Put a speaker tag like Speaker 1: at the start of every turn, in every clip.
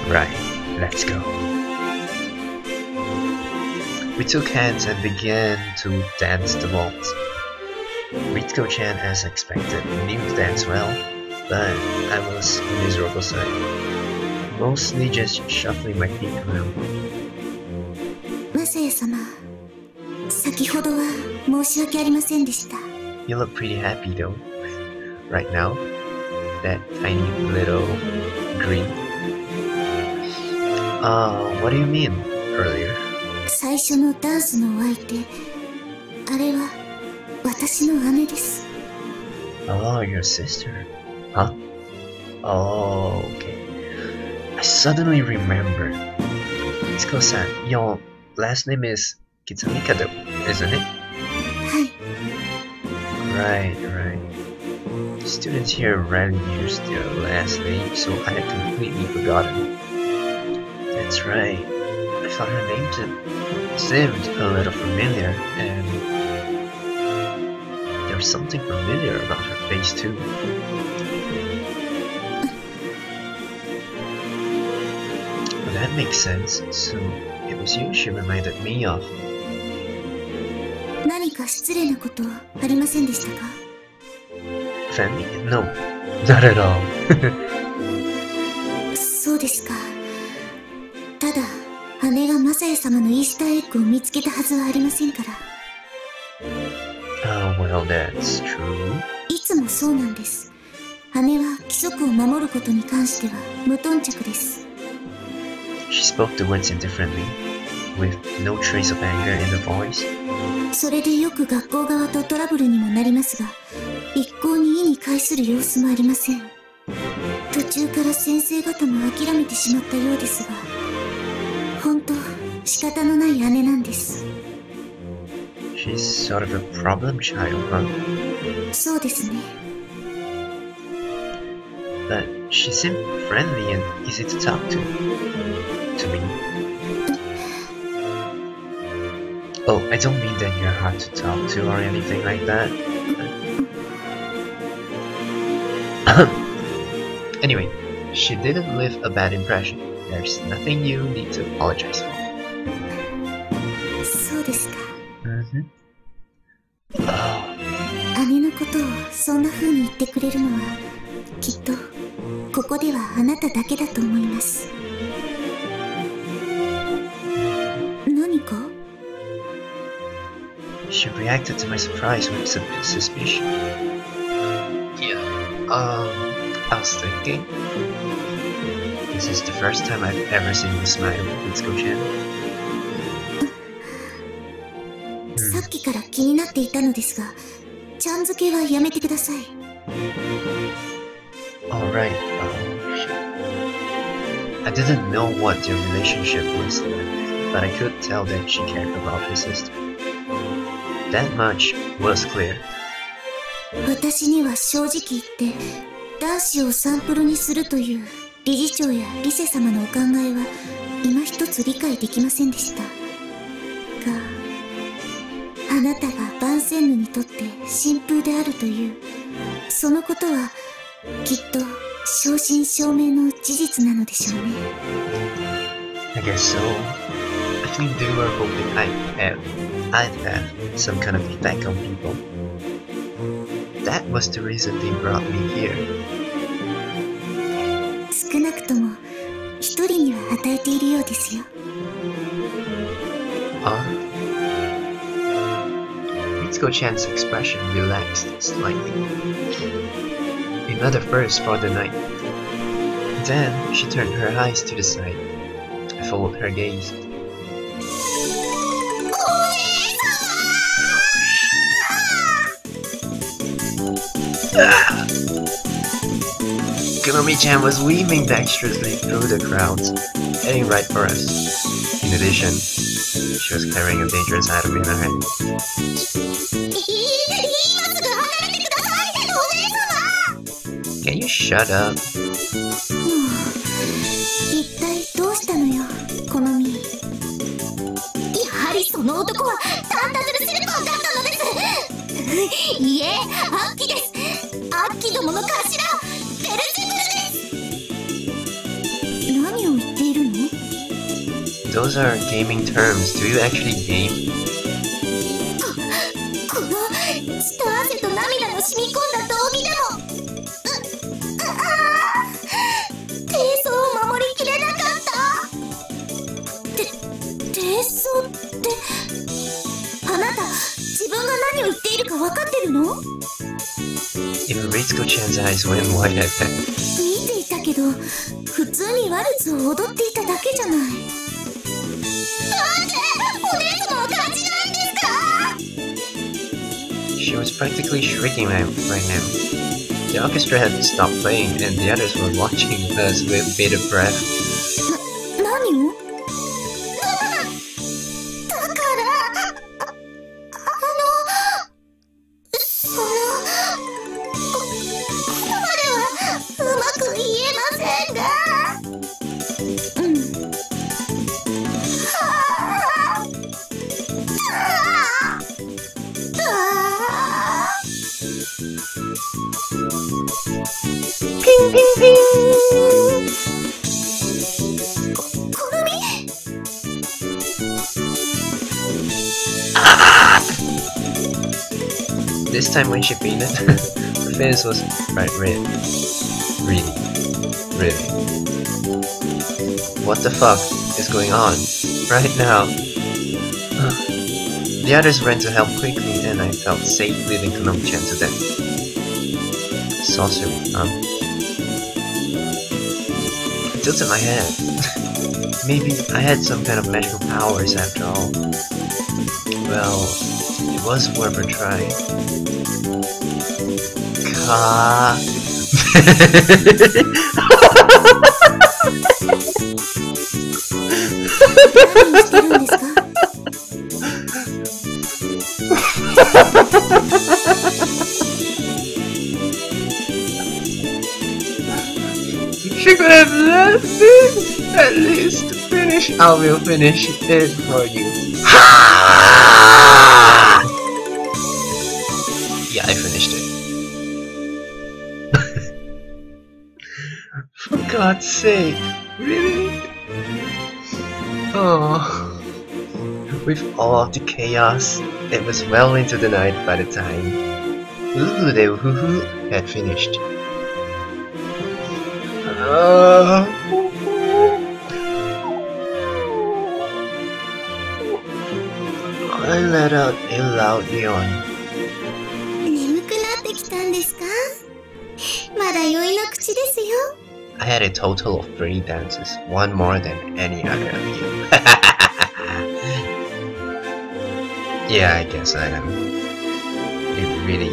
Speaker 1: Right, let's go. We took hands and began to dance the waltz. Ritsuko-chan, as expected, knew to dance well, but I was miserable side, mostly just shuffling my feet around.
Speaker 2: Masaya-sama, 先ほどは申し訳ありませんでした。
Speaker 1: You look pretty happy though, right now. That tiny little grin. What do you mean, earlier?
Speaker 2: 最初のダンスのお相手、あれは私の姉です。
Speaker 1: Oh, your sister. Huh? Oh, okay. I suddenly remembered. Itsuko-san, your last name is Kitsamikado, isn't it?
Speaker 2: はい。
Speaker 1: Right. Students here rarely use their last name, so I had completely forgotten. That's right. I thought her name seemed a little familiar, and there was something familiar about her face too. Well, that makes sense. So it was you she reminded me of.
Speaker 2: 何か失礼なことありませんでしたか？
Speaker 1: Fanny? No, not at all.
Speaker 2: そうですか。ただ、姉がマサヤ様のイースターエッグを見つけたはずはありませんから。
Speaker 1: Oh, well, that's true.
Speaker 2: いつもそうなんです。姉は規則を守ることに関しては無頓着です。
Speaker 1: She spoke the words indifferently, with no trace of anger in the voice.
Speaker 2: それでよく学校側とトラブルにもなりますが、一向に意に介する様子もありません。途中から先生方も諦めてしまったようですが、本当仕方のない姉なんです。
Speaker 1: She's sort of a problem child, huh?
Speaker 2: そうですね。
Speaker 1: But she seemed friendly and easy to talk to me. Oh, I don't mean that you're hard to talk to or anything like that. Anyway, she didn't leave a bad impression. There's nothing you need to apologize for.
Speaker 2: そうですか。
Speaker 1: Oh.
Speaker 2: 姉のことをそんな風に言ってくれるのは、きっとここではあなただけだと思います。何か？
Speaker 1: She reacted to my surprise with some suspicion. Yeah, I was thinking. This is the first time I've ever seen you smile, Ritsuko-chan.
Speaker 2: さっきから気になっていたのですが、ちゃん付けはやめてください。
Speaker 1: Alright, I didn't know what their relationship was, but I could tell that she cared about her sister. That much was clear.
Speaker 2: 私には正直言って男子をサンプルにするという理事長やリセ様のお考えは今一つ理解できませんでしたが、あなたが万仙女にとって新風であるというそのことはきっと正真正銘の事実なのでしょうね。
Speaker 1: I guess so. I think they were hoping I'd have some kind of effect on people. That was the reason they brought me here.
Speaker 2: 少なくとも一人には与えているようですよ。
Speaker 1: Ritsuko-chan's expression relaxed slightly. Another first for the night. Then she turned her eyes to the side. I followed her gaze. Kunomi-chan was weaving dexterously through the crowds, heading right for us. In addition, she was carrying a dangerous item in her hand. Can you shut up?
Speaker 2: 一体どうしたのよ、このみ。やはりその男はタンダズルシルバーだったのです。いえ、アッキです。アッキどもの頭、ベルゼブルです。何を言ってい
Speaker 1: those are gaming terms. Do you actually game?
Speaker 2: この血と汗と涙の染み込んだ道着でも低層を守りきれなかった。低層ってあなた自分が何を言っているか分かってるの？
Speaker 1: Even Ritsuko-chan's eyes went wide at that.
Speaker 2: 見ていたけど普通にワルツを踊っていただけじゃない。なんでお姉様は感じないんですか？
Speaker 1: She was practically shrieking right now. The orchestra had stopped playing and the others were watching us with bated breath.
Speaker 2: 何を？だからそのここまではうまく言えませんが。ピンピンピン。この実。
Speaker 1: This time when she fainted, her face was bright red. Really. What the fuck is going on right now? The others ran to help quickly and I felt safe leaving Konomi-chan to them. Sorcery, I tilted my head. Maybe I had some kind of magical powers after all. Well, it was worth a try. She could have let me at least finish. I will finish it for you. Yeah, I finished it. For God's sake, really? Oh. With all of the chaos, it was well into the night by the time the woohoo had finished. I let out a loud yawn.
Speaker 2: 眠くなってきたんですか？まだ酔いの口ですよ。
Speaker 1: I had a total of 3 dances, one more than any other of you. Yeah, I guess I am. It really...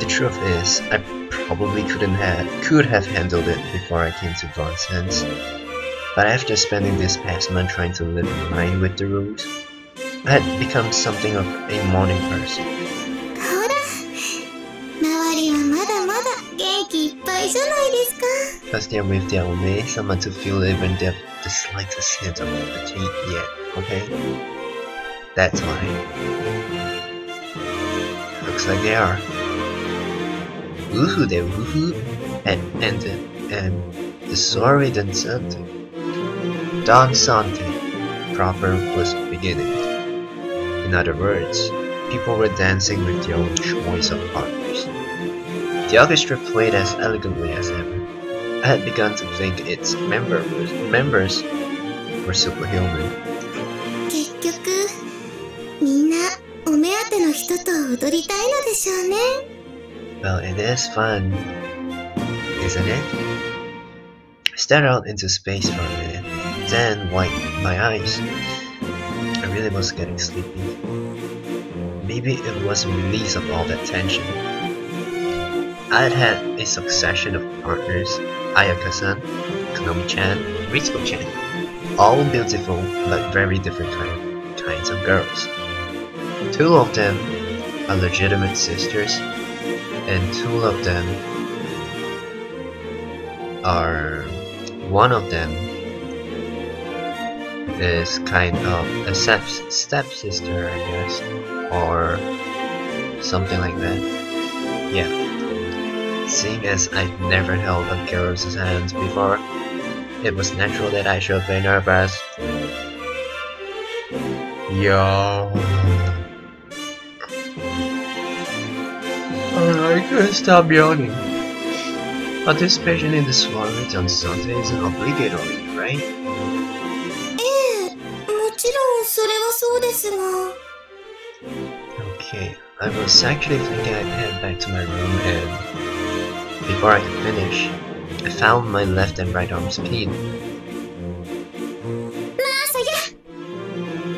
Speaker 1: The truth is, I probably could have handled it before I came to Vaughn's hands. But after spending this past month trying to live in line with the rules, I had become something of a morning person.
Speaker 2: ほら、周りはまだまだ元気いっぱいじゃないですか。
Speaker 1: Because they're with their own way, someone to feel even the slightest hint of fatigue yet, okay? That's why. Looks like they are. Woohoo, the woohoo had ended, and the soirée dansante proper was beginning. In other words, people were dancing with their own choice of partners. The orchestra played as elegantly as ever. I had begun to think its members were superhuman.
Speaker 2: 結局、みんなお目当ての人と踊りたいのでしょうね。
Speaker 1: Well, it is fun, isn't it? I stared out into space for a minute, then wiped my eyes. I really was getting sleepy. Maybe it was a release of all that tension. I had had a succession of partners, Ayaka-san, Konomi-chan, Ritsuko-chan, all beautiful but very different kinds of girls. 2 of them are legitimate sisters, and 2 of them are... one of them is kind of a stepsister, I guess, or something like that. Yeah. Seeing as I've never held a girl's hand before, it was natural that I should be nervous. Yo. I couldn't stop yawning. Participation in the soiree on Sunday isn't obligatory, right?
Speaker 2: もちろんそれはそうですが。
Speaker 1: Okay, I was actually thinking I'd head back to my room and before I could finish, I found my left and right arms pinned.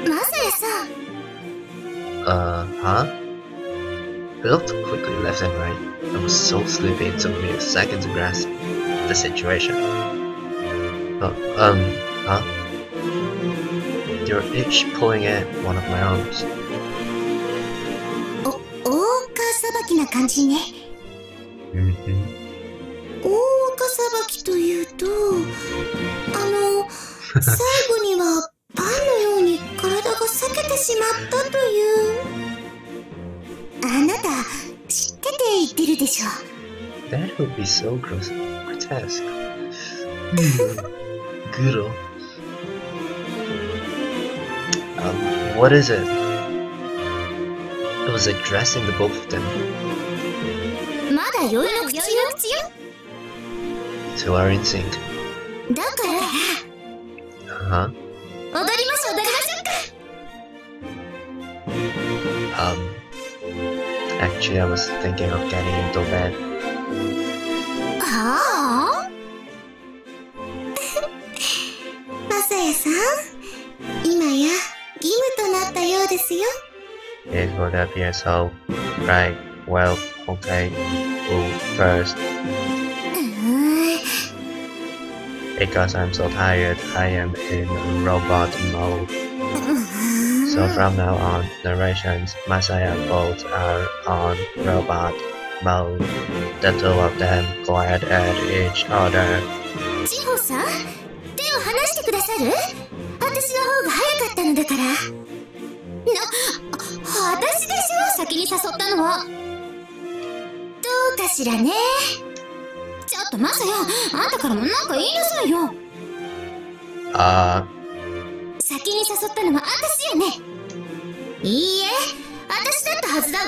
Speaker 2: マサヤさん。
Speaker 1: Huh? I looked quickly left and right. I was so sleepy it took me a second to grasp the situation. Huh? They were each pulling at one of my arms.
Speaker 2: 大岡さばきな感じね。大岡さばきというと、最後にはパンのように体が裂けてしまったという。あなた、知ってて言ってるでしょ。
Speaker 1: That would be so grotesque. Good. What is it? It was addressing the both of them.
Speaker 2: まだ酔いの口よ。
Speaker 1: Two are in sync.
Speaker 2: だから。
Speaker 1: Uh-huh.
Speaker 2: 踊りましょうか。
Speaker 1: Actually, I was thinking of getting into bed.
Speaker 2: はあマサヤさん、今や義務となったようですよ。
Speaker 1: It would appear so. Right. Well, okay. Who first? Because I'm so tired, I am in robot mode. So from now on, narrations, Masaya both are on robot mode. The two of them glare at each other.
Speaker 2: 千穂さん、手を離してくださる？私の方が早かったのだから。私でしょ、先に誘ったのは。どうかしらね。ちょっとマサヤ、あんたからもなんか言いなさいよ。先に誘ったのは私よね。いいえ、私だったはずだわ。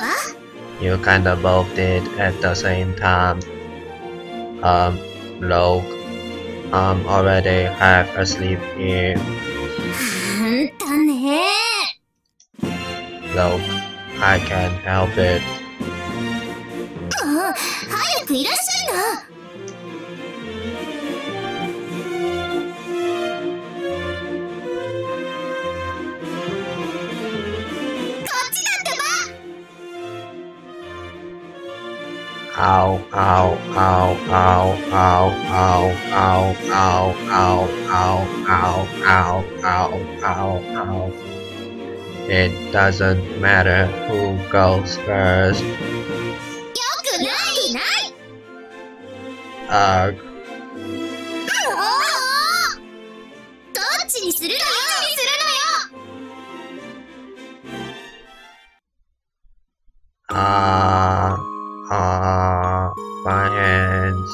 Speaker 1: You kinda both did at the same time. Look, I'm already half asleep here.
Speaker 2: あんたね。
Speaker 1: Look, I can't help it.
Speaker 2: 早くいらっしゃいな。
Speaker 1: Ow, ow, ow, ow, ow, ow, ow, ow, ow, ow, ow, ow, ow, ow, ow. It doesn't matter who goes first.
Speaker 2: よくない。どっちにするのよ。
Speaker 1: My hands.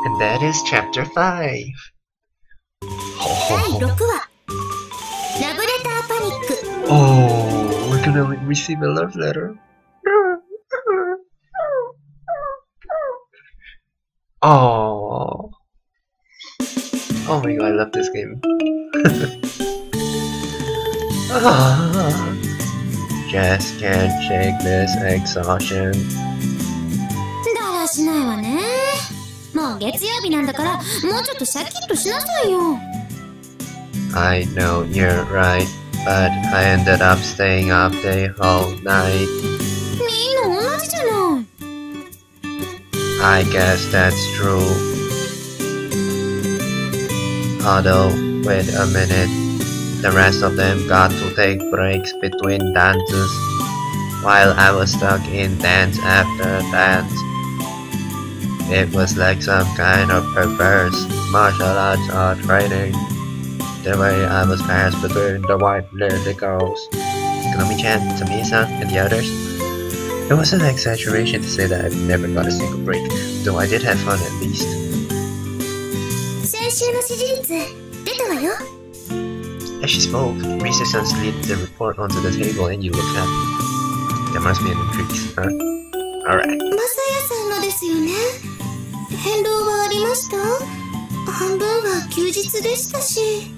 Speaker 1: And that is chapter 5.
Speaker 2: 第6話、ラブレターパニック。
Speaker 1: Oh, we're gonna receive a love letter. Oh. Oh my god, I love this game. Just can't shake this exhaustion.
Speaker 2: だらしないわね。もう月曜日なんだから、もうちょっとシャキッとしなさいよ。
Speaker 1: I know you're right, but I ended up staying up the whole night.
Speaker 2: みんな同じじゃない。
Speaker 1: I guess that's true. Although, wait a minute. The rest of them got to take breaks between dances, while I was stuck in dance after dance. It was like some kind of perverse martial arts training. The way I was passed between the white lady girls, Konomi-chan, Tamiya-san, and the others. It wasn't an exaggeration to say that I've never got a single break, though I did have fun at least.
Speaker 2: 先週の支持率出たわよ。
Speaker 1: As she spoke, Misa-san slid the report onto the table and you looked happy. There must be an increase, huh? Alright.
Speaker 2: マサヤさんのですよね。変動はありました？半分は休日でしたし。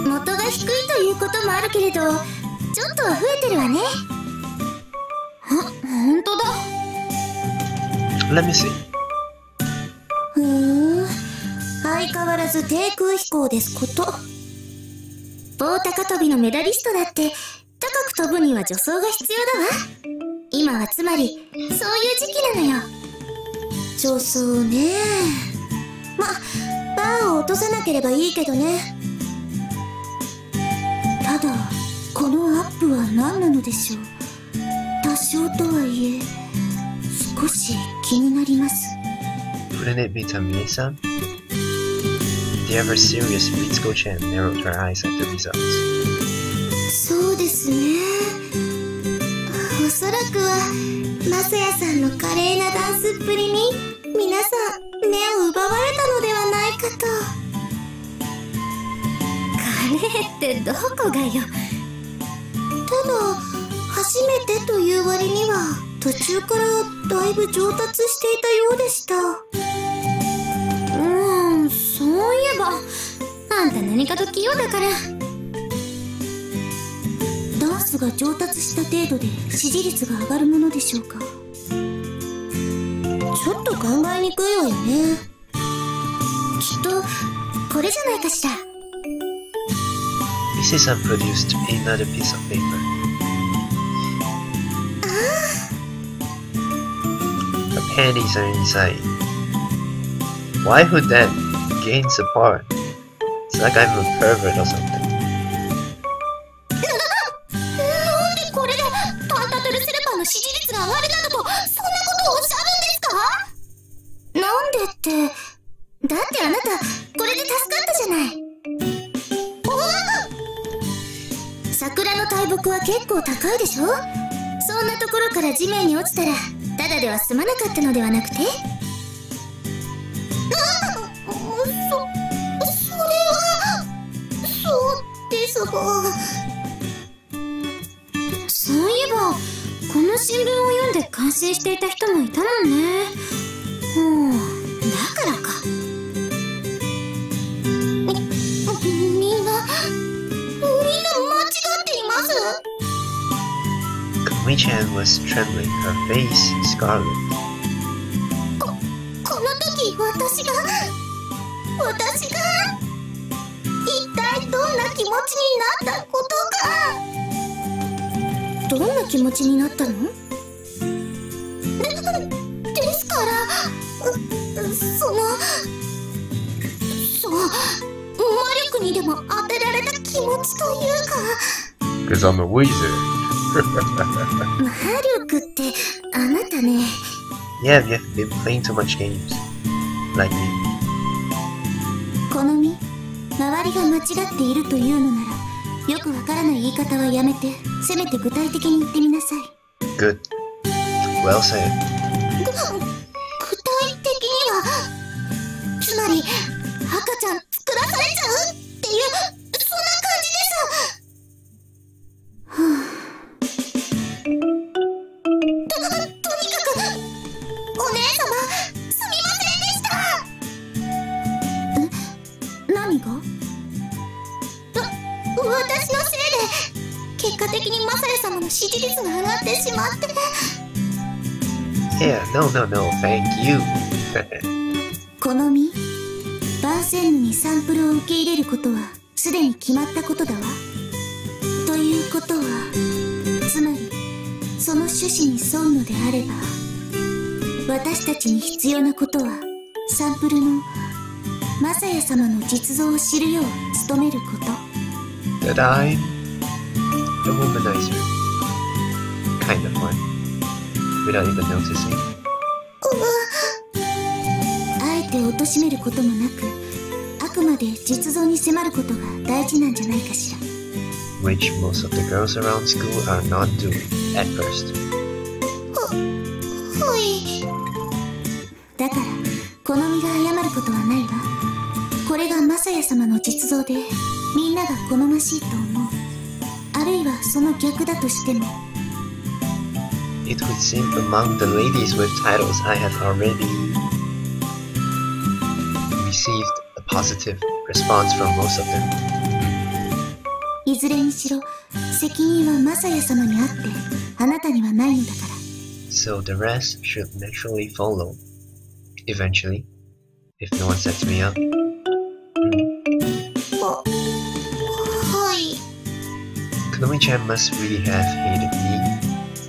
Speaker 2: 元が低いということもあるけれど、ちょっとは増えてるわね。ほんとだ。
Speaker 1: Let me see.
Speaker 2: 相変わらず低空飛行ですこと。棒高跳びのメダリストだって高く飛ぶには助走が必要だわ。今はつまりそういう時期なのよ。助走ね。バーを落とさなければいいけどね。ただこのアップは何なのでしょう。多少とはいえ少し気になります。
Speaker 1: Couldn't it be Tamie-san? The ever-serious Mitsuko-chan narrowed her eyes at the results.
Speaker 2: そうですね。おそらくはマサヤさんの華麗なダンスっぷりに皆さん目を奪われたのではないかと。華麗ってどこがよ。ただ初めてという割には途中からだいぶ上達していたようでした。そういえばあんた何かと器用だから。ダンスが上達した程度で支持率が上がるものでしょうか。ちょっと考えにくいわよね。きっとこれじゃないかしら。
Speaker 1: Misa-san produced another piece of paper. Her panties are inside. Why would that gain support? It's like I'm a pervert or something.
Speaker 2: なんでこれでタンタトルセルパーの支持率が上がるなどとそんなことをおっしゃるんですか？なんでって、だってあなたこれで助かったじゃない。桜の大木は結構高いでしょ。そんなところから地面に落ちたらただでは済まなかったのではなくて。それはそうですが。そういえばこの新聞を読んで感心していた人もいたもんね。だからか。みんな間違っています。
Speaker 1: Kamui-chan was trembling, her face scarlet.
Speaker 2: この時私が一体どんな気持ちになったことか。どんな気持ちになったの？ですから魔力にでも当てられた気持ちというか。
Speaker 1: Cause I'm a wizard.
Speaker 2: 魔力ってあなたね。
Speaker 1: Yeah, you've been playing too much games. Like me.
Speaker 2: 好み、周りが間違っているというのならよくわからない言い方はやめて、せめて具体的に言ってみなさい。
Speaker 1: Good. Well said.
Speaker 2: 具体的にはつまり赤ちゃん作らされちゃうっていうそんな感じです。とにかくお姉様すみませんでした。何が？私のせいで結果的にマサヤ様の支持率が上がってしまって。
Speaker 1: Yeah, no, thank you.
Speaker 2: 好み、バーセンヌにサンプルを受け入れることはすでに決まったことだわ。ということはつまりその趣旨に沿うのであれば、私たちに必要なことはサンプルのマサヤ様の実像を知るよう努めること。
Speaker 1: That I'm the womanizer. Kind of one. Without even noticing.
Speaker 2: あえて貶めることもなく、あくまで実像に迫ることが大事なんじゃないかしら。
Speaker 1: Which most of the girls around school are not doing at first.
Speaker 2: だから好みが誤ることはないわ。これがマサヤ様の実像でみんなが好ましいと思う。あるいはその逆だとしても。
Speaker 1: It would seem among the ladies with titles I have already received a positive response from most of them.
Speaker 2: いずれにしろ責任はマサヤ様にあってあなたにはないのだから。
Speaker 1: So the rest should naturally follow. Eventually, if no one sets me up.
Speaker 2: はい。
Speaker 1: Kunomi-chan must really have hated me.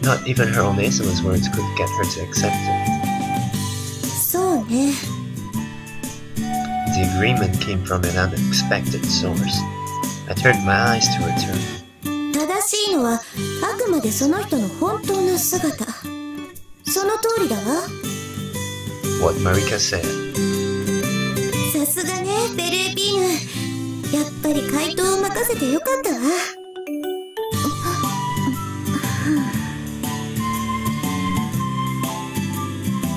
Speaker 1: Not even her own insolent words could get her to accept it.
Speaker 2: そうね。
Speaker 1: The agreement came from an unexpected source. I turned my eyes towards her.
Speaker 2: 正しいのはあくまでその人の本当の姿。その通りだわ。
Speaker 1: What Marika said.
Speaker 2: さすがね、ベルーピーヌ。やっぱり回答を任せてよかったわ。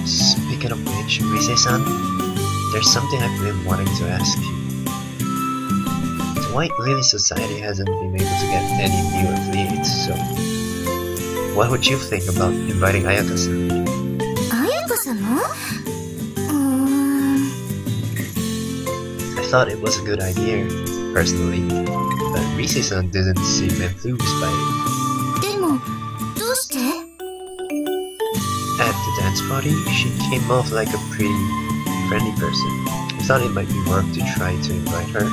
Speaker 1: Speaking of which, Rise-san, there's something I've been wanting to ask you. The White Lily Society hasn't been able to get any new affiliates, so what would you think about inviting Ayaka-san?
Speaker 2: 彩香様
Speaker 1: I thought it was a good idea, personally, but Rise-san didn't seem enthused by it.
Speaker 2: でも、どうして？
Speaker 1: At the dance party, she came off like a pretty friendly person. I thought it might be worth to try to invite her.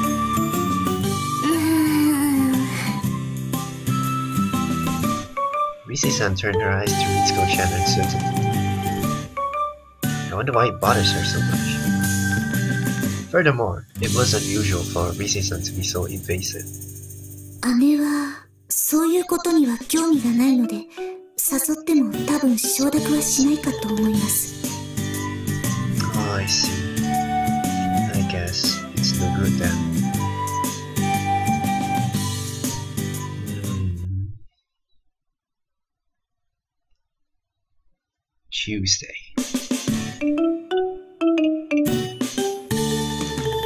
Speaker 1: Rise-san turned her eyes to Ritsuko-chan uncertainly. I wonder why it bothers her so much. Furthermore, it was unusual for Rise-san to be so evasive.
Speaker 2: 姉はそういうことには興味がないので、誘っても多分承諾はしないかと思います。
Speaker 1: Oh, I see. I guess it's no good then. Tuesday.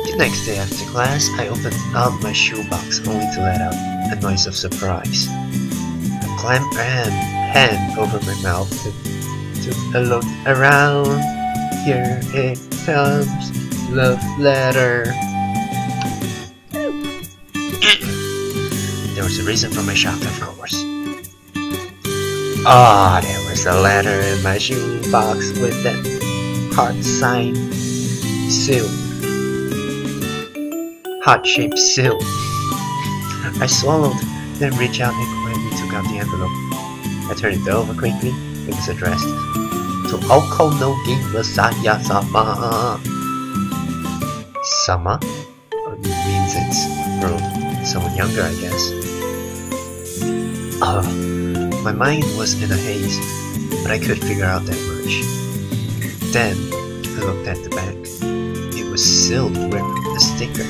Speaker 1: The next day after class, I opened up my shoebox only to let out a noise of surprise. I clamped my hand over my mouth and took a look around. Here it comes, love letter. There was a reason for my shock, of course. Ah, there was a letter in my shoebox with that heart sign seal. Heart-shaped seal. I swallowed, then reached out and quietly took out the envelope. I turned it over quickly. It was addressed to Okonogi Masaya-sama. Sama? Means it's from someone younger, I guess. My mind was in a haze, but I could figure out that much. Then, I looked at the back. It was sealed with a sticker,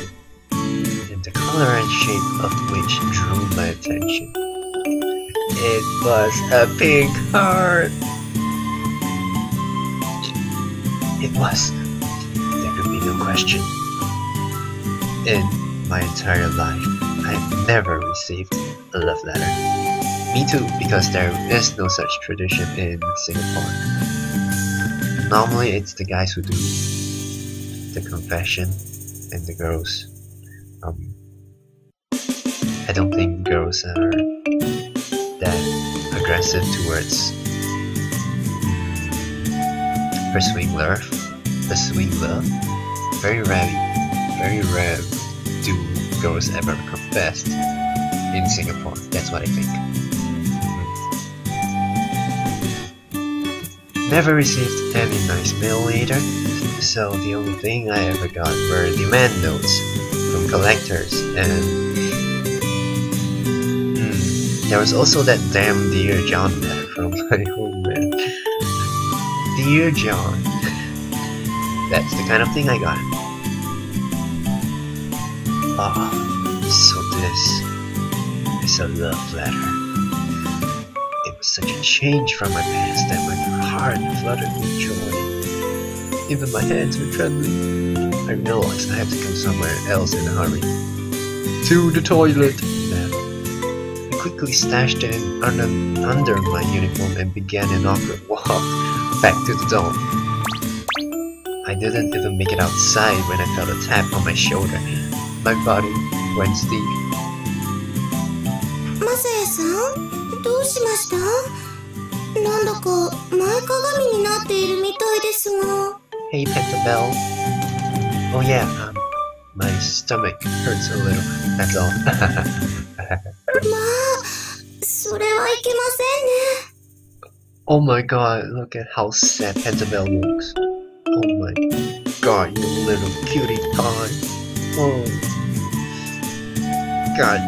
Speaker 1: and the color and shape of which drew my attention. It was a pink heart! It was. There could be no question. In my entire life, I've never received a love letter. Me too, because there is no such tradition in Singapore. Normally it's the guys who do the confession and the girls. I don't think girls are that aggressive towards pursuing love. Very rare do girls ever confess in Singapore. That's what I think. Never received any nice mail later, so the only thing I ever got were demand notes from collectors, and there was also that damn Dear John letter from my home man. Dear John. That's the kind of thing I got. Ah, so this is a love letter. It was such a change from my past that my heart fluttered with joy. Even my hands are trembling. I realized I had to go somewhere else in a hurry. To the toilet! I quickly stashed it under my uniform and began an awkward walk back to the dorm. I didn't even make it outside when I felt a tap on my shoulder. My body went stiff.
Speaker 2: マサヤさん、どうしました？なんだか前かがみになっているみたいですが。
Speaker 1: Hey, Pentabelle. Oh yeah, my stomach hurts a little. That's all.
Speaker 2: まあ、それはいけませんね。
Speaker 1: Oh my god, look at how sad Pentabelle looks. Oh my god, you little cutie pie. Oh. God,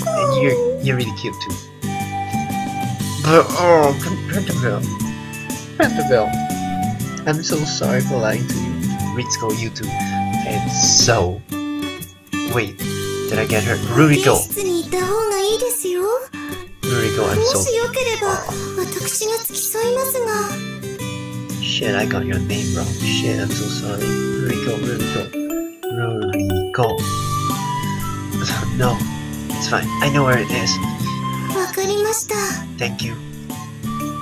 Speaker 1: and you're really cute too. But oh, Pentabelle, I'm so sorry for lying to you. Ritsuko, you too. And so, wait, did I get her? Ruriko.
Speaker 2: 室にいた方がいいですよ。
Speaker 1: Ruriko, I'm
Speaker 2: も
Speaker 1: so.
Speaker 2: しよければ、私が付き添いますが。
Speaker 1: Shit, I got your name wrong. Shit, I'm so sorry. Ruriko. No, it's fine. I know where it is.
Speaker 2: わかりました。
Speaker 1: Thank you.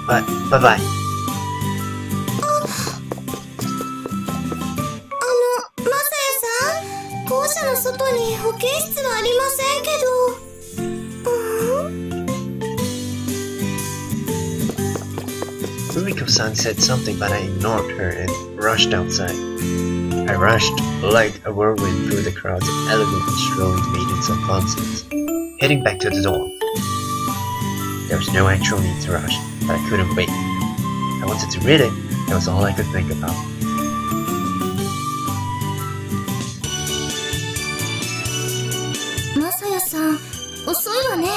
Speaker 1: Bye bye.
Speaker 2: マサヤさん、校舎の外に保健室はありませんけど。
Speaker 1: Ruriko-san said something, but I ignored her and rushed outside. I rushed like a whirlwind through the crowds of elegantly strolling maidens of nonsense, heading back to the dorm. There was no actual need to rush, but I couldn't wait. I wanted to read it. That was all I could think about.
Speaker 2: マサヤさん、遅いわね。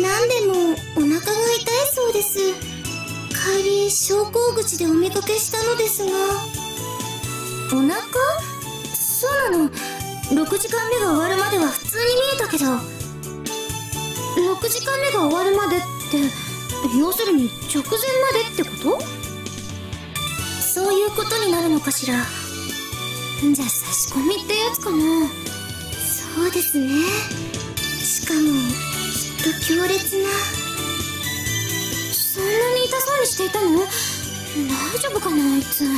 Speaker 2: なんでもお腹が痛いそうです。帰り昇降口でお見かけしたのですが。お腹？そうなの。6時間目が終わるまでは普通に見えたけど。6時間目が終わるまでって要するに直前までってこと？そういうことになるのかしら。じゃあ差し込みってやつかな。そうですね。しかも強烈な。そんなに痛そうにしていたの？大丈夫かなあいつ。いえ、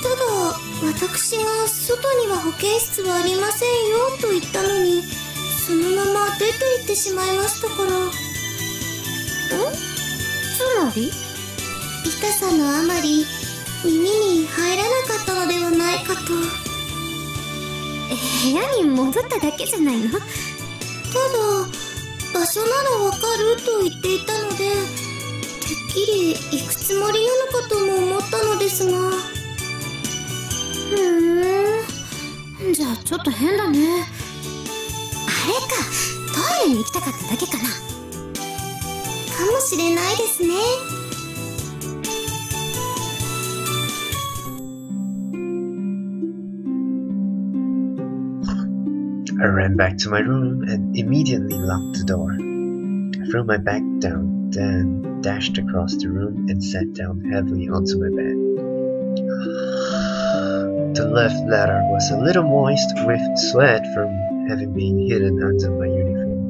Speaker 2: ただ私が外には保健室はありませんよと言ったのに、そのまま出て行ってしまいましたから。つまり？痛さのあまり耳に入らなかったのではないかと。部屋に戻っただけじゃないの？ただ場所ならわかると言っていたので、てっきり行くつもりなのかとも思ったのですが。じゃあちょっと変だね。あれか、トイレに行きたかっただけかな。かもしれないですね。
Speaker 1: I ran back to my room and immediately locked the door. I threw my bag down, then dashed across the room and sat down heavily onto my bed. The left ladder was a little moist with sweat from having been hidden under my uniform.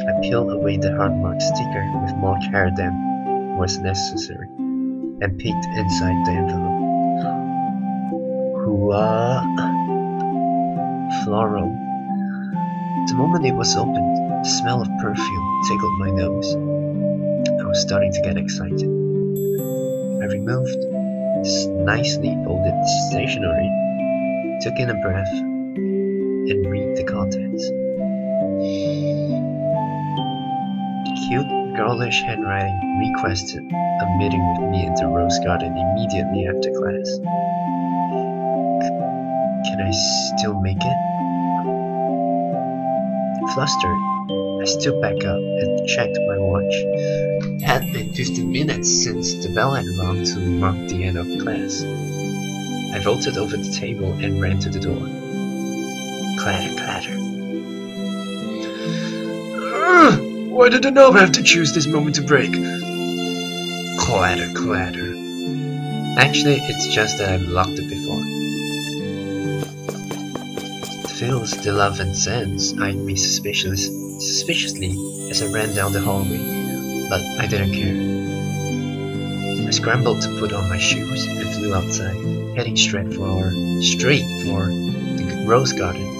Speaker 1: I peeled away the hard-marked sticker with more care than was necessary and peeked inside the envelope. Floral. The moment it was opened, the smell of perfume tickled my nose. I was starting to get excited. I removed this nicely folded stationery, took in a breath, and read the contents. Cute, girlish handwriting requested a meeting with me in the rose garden immediately after class. Can I still make it? Flustered, I stood back up and checked my watch. It had been 15 minutes since the bell had rung to mark the end of class. I vaulted over the table and ran to the door. Clatter, clatter. Why did the knob have to choose this moment to break? Clatter, clatter. Actually, it's just that I've locked it before. Phil's the love and sense eyed me suspiciously as I ran down the hallway, but I didn't care. I scrambled to put on my shoes and flew outside, heading straight for the rose garden.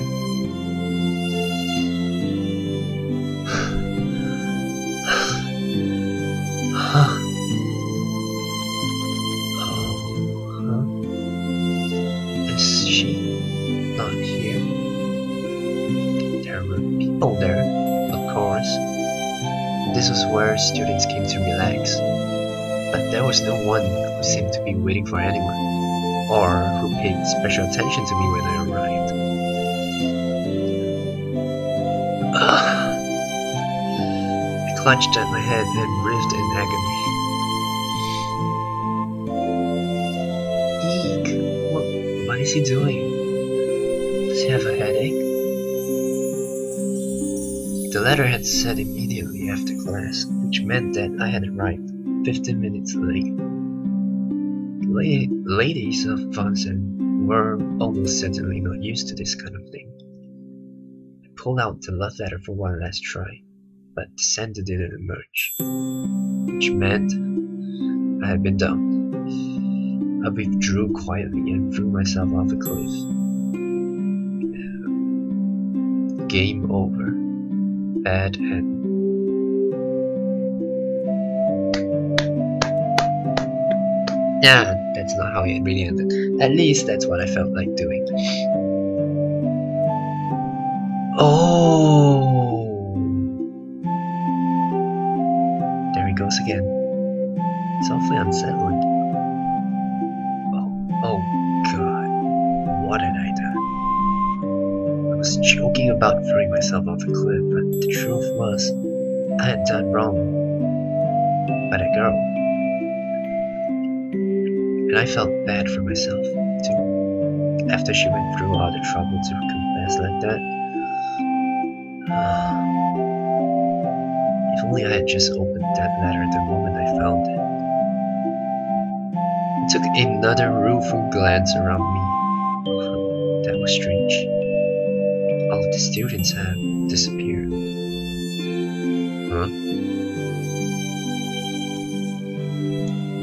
Speaker 1: Is she not here? There were people there, of course. This was where students came to relax. But there was no one who seemed to be waiting for anyone, or who paid special attention to me when I arrived. I clutched at my head and writhed in agony. Eek! What is he doing? Does he have a headache? The letter had said immediately after class, which meant that I had arrived 15 minutes late. Ladies of Vonsen were almost certainly not used to this kind of thing. I pulled out the love letter for one last try, but the sender didn't emerge, which meant I had been dumped. I withdrew quietly and threw myself off a cliff. Game over. Bad end. Yeah, that's not how it really ended. At least that's what I felt like doing. Oh, there he goes again. It's awfully unsettling. Oh God, what had I done? I was joking about throwing myself off a cliff, but the truth was, I had done wrong by a girl. And I felt bad for myself, too, after she went through all the trouble to confess like that. If only I had just opened that letter the moment I found it. I took another rueful glance around me. That was strange. All of the students had disappeared. Huh?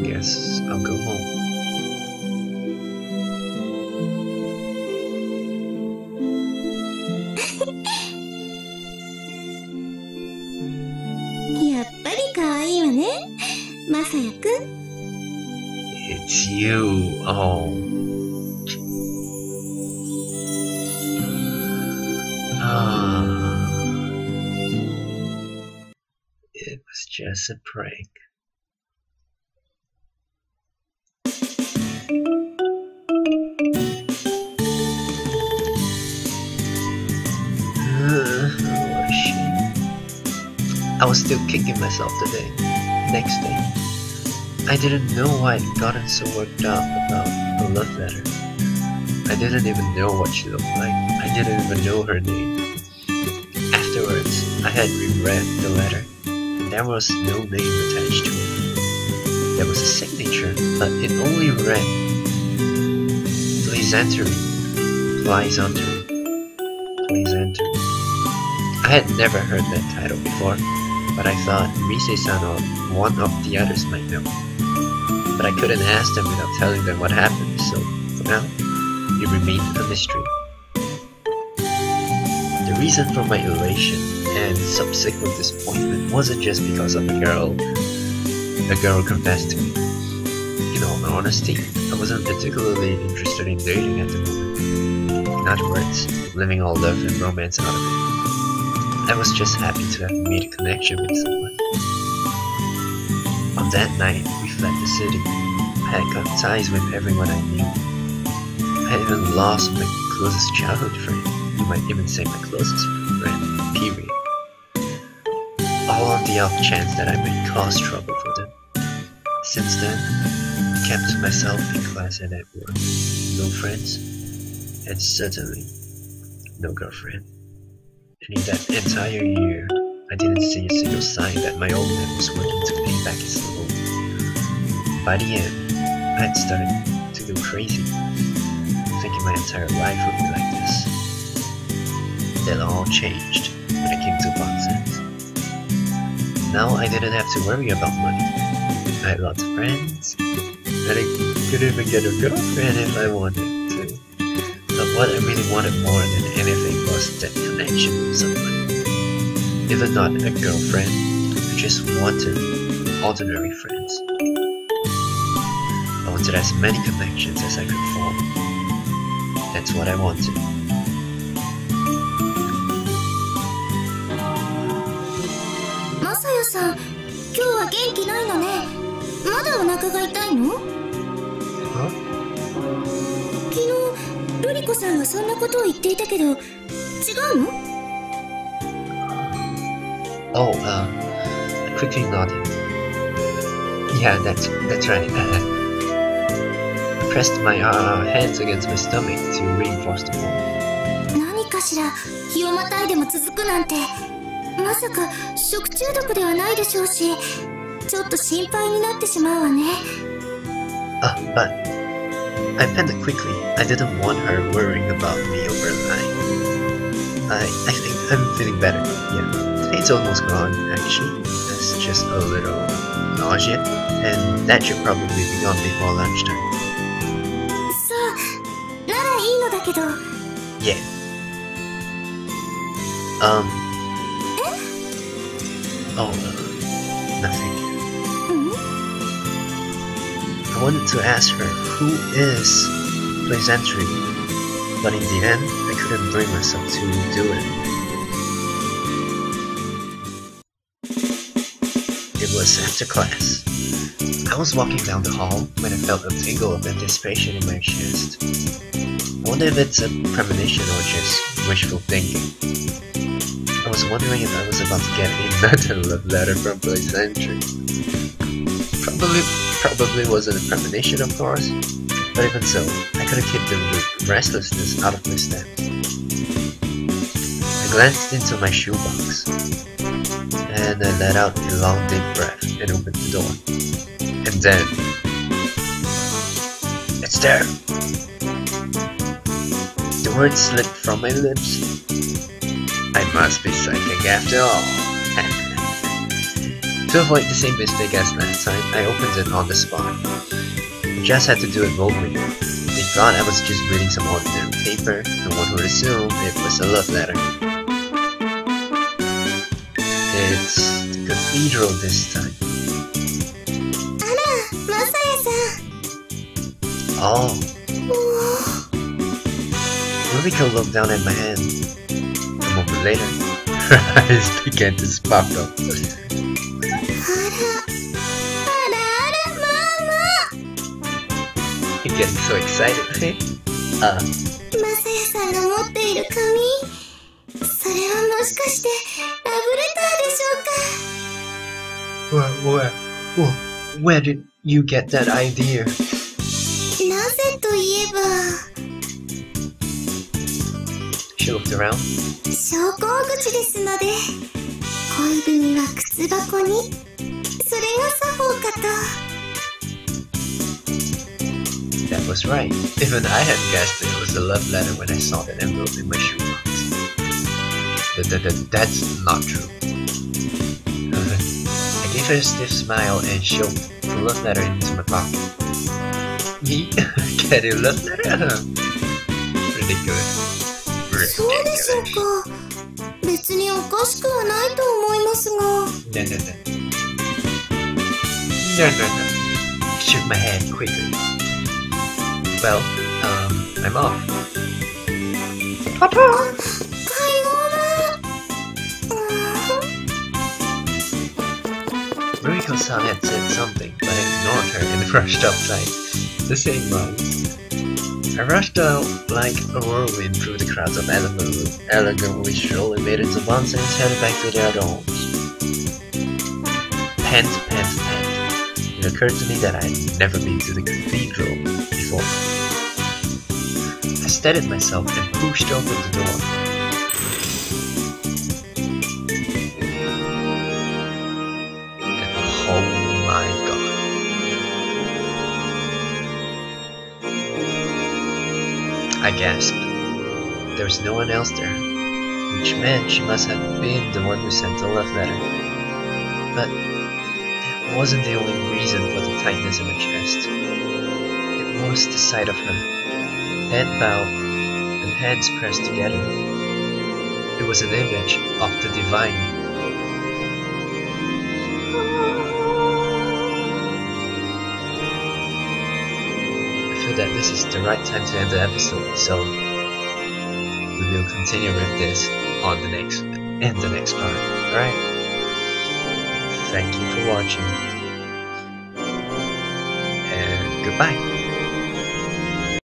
Speaker 1: Guess I'll go home. It's you. Oh. It was just a prank. What a shame. I was still kicking myself today. Next day, I didn't know why I'd gotten so worked up about the love letter. I didn't even know what she looked like. I didn't even know her name. Afterwards, I had reread the letter, and there was no name attached to it. There was a signature, but it only read, "Please enter me. Please enter me. Please enter me." I had never heard that title before, but I thought Rise-san or one of the others might know. But I couldn't ask them without telling them what happened, so for now, it remained a mystery. The reason for my elation and subsequent disappointment wasn't just because of the girl confessed to me. In all honesty, I wasn't particularly interested in dating at the moment. In other words, living all love and romance out of it. I was just happy to have made a connection with someone. On that night, we fled the city. I had cut ties with everyone I knew. I had even lost my closest childhood friend. You might even say my closest friend, period. All on the off chance that I might cause trouble for them. Since then, I kept to myself in class and at work. No friends, and certainly no girlfriend. And in that entire year, I didn't see a single sign that my old man was working to pay back his loan. By the end, I had started to go crazy, thinking my entire life would be like this. That all changed when I came to Bonsens. Now I didn't have to worry about money. I had lots of friends, and I could even get a girlfriend if I wanted to. But what I really wanted more than anything was that connection with someone. Even not a girlfriend, I just wanted ordinary friends. I wanted as many connections as I could form. That's what I wanted.
Speaker 2: Masaya-san, 今日は元気ないのね。まだお腹が痛いの？
Speaker 1: Huh?
Speaker 2: 昨日、瑠璃子さんがそんなことを言っていたけど、違うの？
Speaker 1: Oh, I quickly nodded. Yeah, that's right. I pressed my hands against my stomach to reinforce the bone.
Speaker 2: 何かしら、日をまたいでも続くなんて。まさか食中毒ではないでしょうし、ちょっと心配になってしまうわね。
Speaker 1: But I penned it quickly. I didn't want her worrying about me over a line. I think I'm feeling better. Yeah, the pain's almost gone. Actually, it's just a little nausea, and that should probably be gone before lunchtime.
Speaker 2: そう、ならいいのだけど。
Speaker 1: Yeah. Oh, nothing. I wanted to ask her who is Pleasantry, but in the end, I couldn't bring myself to do it. It was after class. I was walking down the hall when I felt a tingle of anticipation in my chest. I wonder if it's a premonition or just wishful thinking. I was wondering if I was about to get another love letter from Pleasantry. Probably wasn't a premonition, of course, but even so, I couldn't keep the restlessness out of my step. I glanced into my shoebox, and I let out a long deep breath and opened the door. And then, it's there! The words slipped from my lips. I must be psychic after all. To avoid the same mistake as last time, I opened it on the spot. I just had to do it boldly. They thought I was just reading some ordinary paper. No one would assume it was a love letter. It's the cathedral this time.
Speaker 2: Ara, Masaya-san.
Speaker 1: Oh. Ruriko looked down at my hand. A moment later, her eyes began to sparkle. You're getting so excited, hey?
Speaker 2: マサヤさんが持っている紙、それはもしかしてラブレターでしょうか？
Speaker 1: Where did you get that idea?
Speaker 2: なぜといえば
Speaker 1: She looked around.
Speaker 2: 昇降口ですので、恋文は靴箱に、それが作法かと。
Speaker 1: That was right. Even I had guessed it was a love letter when I saw that envelope in my shoebox. That's not true. I gave her a stiff smile and shoved the love letter into my pocket. Me? Get a love letter? Ridiculous.
Speaker 2: そうでしょうか。別におかしくはないと思いますが。
Speaker 1: No. Shook my head quickly. Well, I'm off. Papa! Ruriko-san had said something, but I ignored her and rushed outside. The same lines. I rushed out like a whirlwind through the crowds of elegantly strolling maidens of Bonsens headed back to their dorms. Pant. It occurred to me that I had never been to the cathedral before. I steadied myself and pushed open the door. gasped. There was no one else there, which meant she must have been the one who sent the love letter. But that wasn't the only reason for the tightness in my chest. It was the sight of her, head bowed and hands pressed together. It was an image of the divine. I feel that this is the right time to end the episode, so we will continue with this on the next part. Alright? Thank you for watching. And goodbye.